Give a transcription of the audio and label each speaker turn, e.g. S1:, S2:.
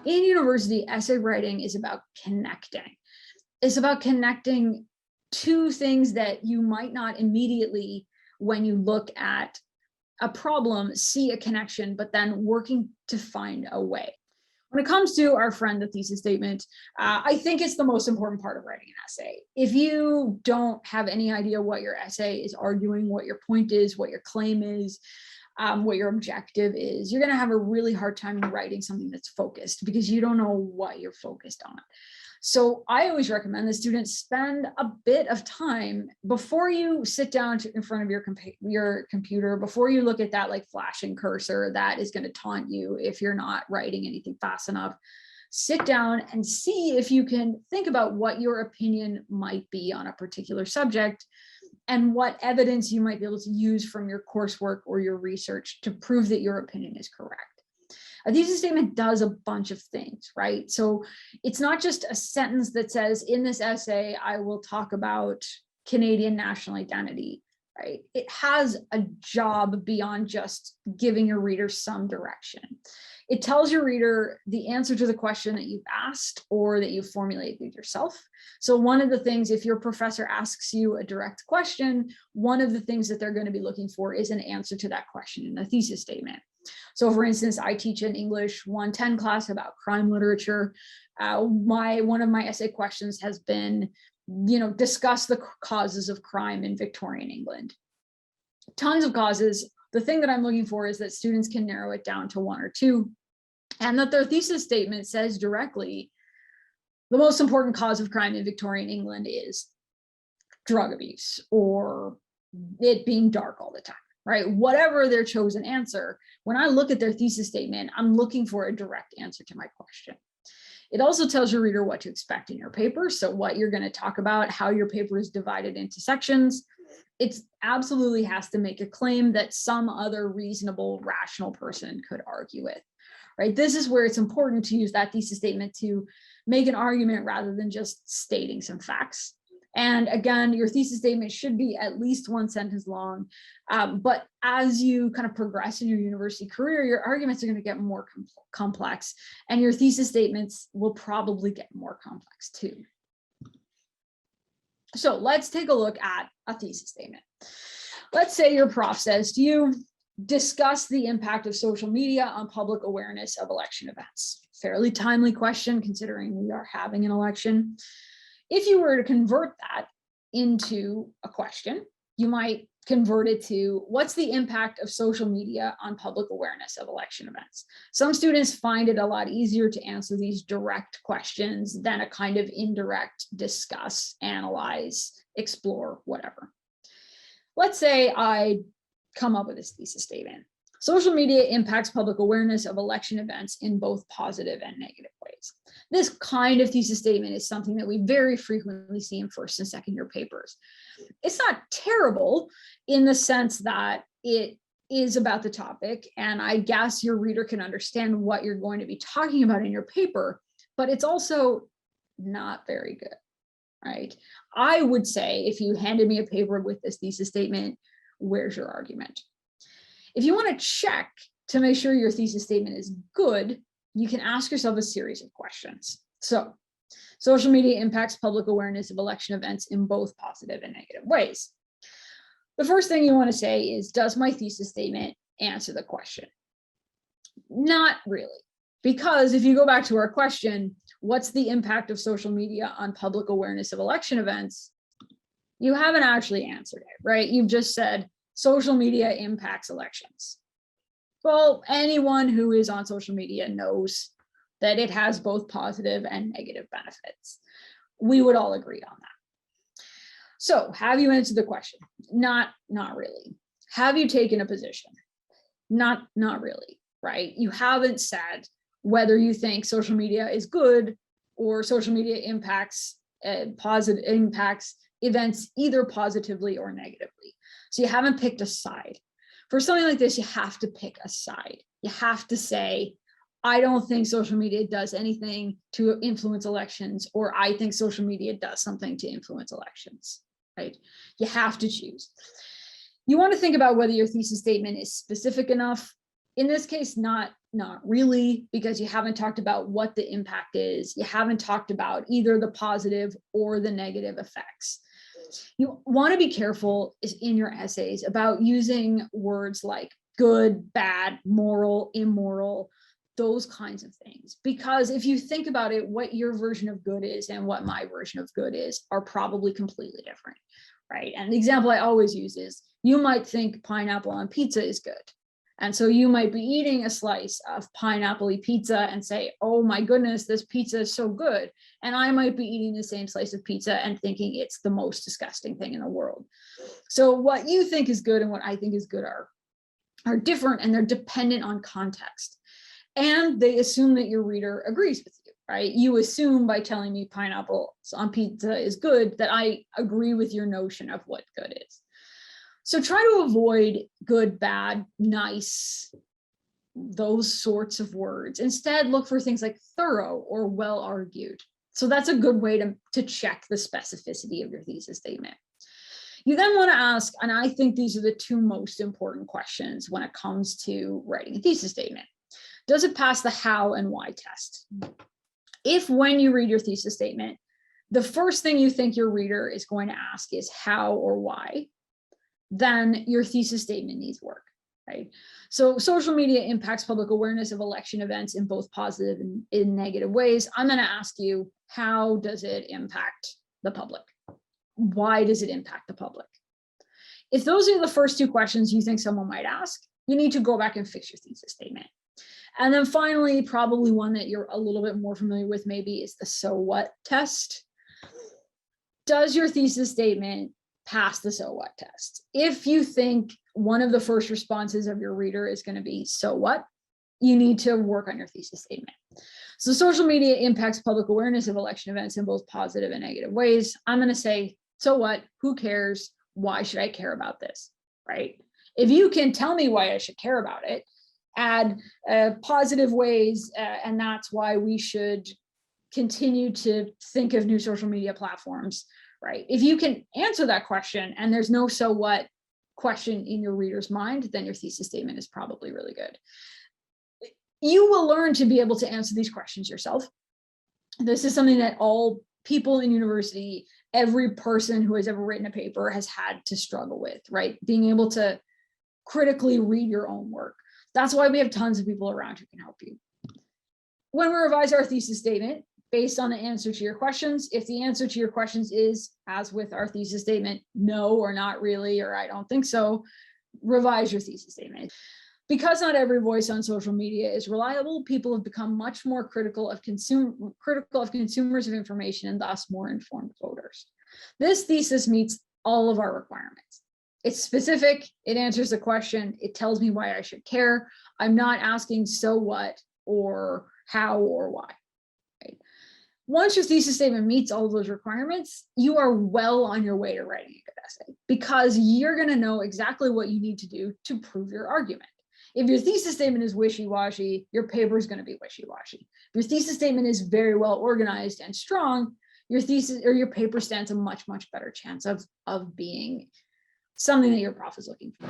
S1: In university, essay writing is about connecting. It's about connecting two things that you might not immediately, when you look at a problem, see a connection, but then working to find a way. When it comes to our friend, the thesis statement, I think it's the most important part of writing an essay. If you don't have any idea what your essay is arguing, what your point is, what your claim is, what your objective is, you're going to have a really hard time writing something that's focused because you don't know what you're focused on. So I always recommend that students spend a bit of time before you sit down in front of your computer, before you look at that like flashing cursor that is going to taunt you if you're not writing anything fast enough. Sit down and see if you can think about what your opinion might be on a particular subject and what evidence you might be able to use from your coursework or your research to prove that your opinion is correct. A thesis statement does a bunch of things, right? So it's not just a sentence that says, in this essay, I will talk about Canadian national identity, right? It has a job beyond just giving your reader some direction. It tells your reader the answer to the question that you've asked or that you've formulated yourself. So one of the things, if your professor asks you a direct question, one of the things that they're going to be looking for is an answer to that question in a thesis statement. So for instance, I teach an English 110 class about crime literature. One of my essay questions has been, discuss the causes of crime in Victorian England. Tons of causes. The thing that I'm looking for is that students can narrow it down to one or two, and that their thesis statement says directly, the most important cause of crime in Victorian England is drug abuse or it being dark all the time. Right? Whatever their chosen answer, when I look at their thesis statement, I'm looking for a direct answer to my question. It also tells your reader what to expect in your paper. So what you're going to talk about, how your paper is divided into sections. It absolutely has to make a claim that some other reasonable, rational person could argue with. Right? This is where it's important to use that thesis statement to make an argument rather than just stating some facts. And again, your thesis statement should be at least one sentence long. But as you kind of progress in your university career, your arguments are going to get more complex, and your thesis statements will probably get more complex too. So let's take a look at a thesis statement. Let's say your prof says to you, discuss the impact of social media on public awareness of election events. Fairly timely question considering we are having an election. If you were to convert that into a question, you might convert it to, what's the impact of social media on public awareness of election events? Some students find it a lot easier to answer these direct questions than a kind of indirect discuss, analyze, explore, whatever. Let's say I come up with this thesis statement. Social media impacts public awareness of election events in both positive and negative ways. This kind of thesis statement is something that we very frequently see in first and second year papers. It's not terrible in the sense that it is about the topic, and I guess your reader can understand what you're going to be talking about in your paper, but it's also not very good, right? I would say if you handed me a paper with this thesis statement, where's your argument? If you want to check to make sure your thesis statement is good, you can ask yourself a series of questions. So, social media impacts public awareness of election events in both positive and negative ways. The first thing you want to say is, does my thesis statement answer the question? Not really, because if you go back to our question, what's the impact of social media on public awareness of election events? You haven't actually answered it, right? You've just said, social media impacts elections. Well, anyone who is on social media knows that it has both positive and negative benefits. We would all agree on that. So have you answered the question? Not really. Have you taken a position? Not really, right? You haven't said whether you think social media is good or social media impacts events either positively or negatively. So you haven't picked a side. For something like this, you have to pick a side. You have to say, I don't think social media does anything to influence elections, or I think social media does something to influence elections, right? You have to choose. You want to think about whether your thesis statement is specific enough. In this case, not not really, because you haven't talked about what the impact is. You haven't talked about either the positive or the negative effects. You want to be careful in your essays about using words like good, bad, moral, immoral, those kinds of things. Because if you think about it, what your version of good is and what my version of good is are probably completely different, right? And the example I always use is, you might think pineapple on pizza is good. And so you might be eating a slice of pineapple-y pizza and say, oh my goodness, this pizza is so good. And I might be eating the same slice of pizza and thinking it's the most disgusting thing in the world. So what you think is good and what I think is good are different, and they're dependent on context. And they assume that your reader agrees with you, right? You assume by telling me pineapple on pizza is good that I agree with your notion of what good is. So try to avoid good, bad, nice, those sorts of words. Instead, look for things like thorough or well argued. So that's a good way to check the specificity of your thesis statement. You then want to ask, and I think these are the two most important questions when it comes to writing a thesis statement. Does it pass the how and why test? If when you read your thesis statement, the first thing you think your reader is going to ask is how or why, then your thesis statement needs work, right? So social media impacts public awareness of election events in both positive and in negative ways. I'm going to ask you, how does it impact the public? Why does it impact the public? If those are the first two questions you think someone might ask, you need to go back and fix your thesis statement. And then finally, probably one that you're a little bit more familiar with maybe is the so what test. Does your thesis statement pass the so what test? If you think one of the first responses of your reader is going to be so what, you need to work on your thesis statement. So social media impacts public awareness of election events in both positive and negative ways. I'm going to say, so what? Who cares? Why should I care about this? Right? If you can tell me why I should care about it, add positive ways, and that's why we should continue to think of new social media platforms, right? If you can answer that question and there's no so what question in your reader's mind, then your thesis statement is probably really good. You will learn to be able to answer these questions yourself. This is something that all people in university, every person who has ever written a paper has had to struggle with, right? Being able to critically read your own work. That's why we have tons of people around who can help you. When we revise our thesis statement, based on the answer to your questions, if the answer to your questions is, as with our thesis statement, no or not really, or I don't think so, revise your thesis statement. Because not every voice on social media is reliable, people have become much more critical of consumers of information and thus more informed voters. This thesis meets all of our requirements. It's specific, it answers the question, it tells me why I should care. I'm not asking so what or how or why. Right? Once your thesis statement meets all of those requirements, you are well on your way to writing a good essay, because you're going to know exactly what you need to do to prove your argument. If your thesis statement is wishy-washy, your paper is going to be wishy-washy. If your thesis statement is very well organized and strong, your thesis or your paper stands a much, much better chance of being something that your prof is looking for.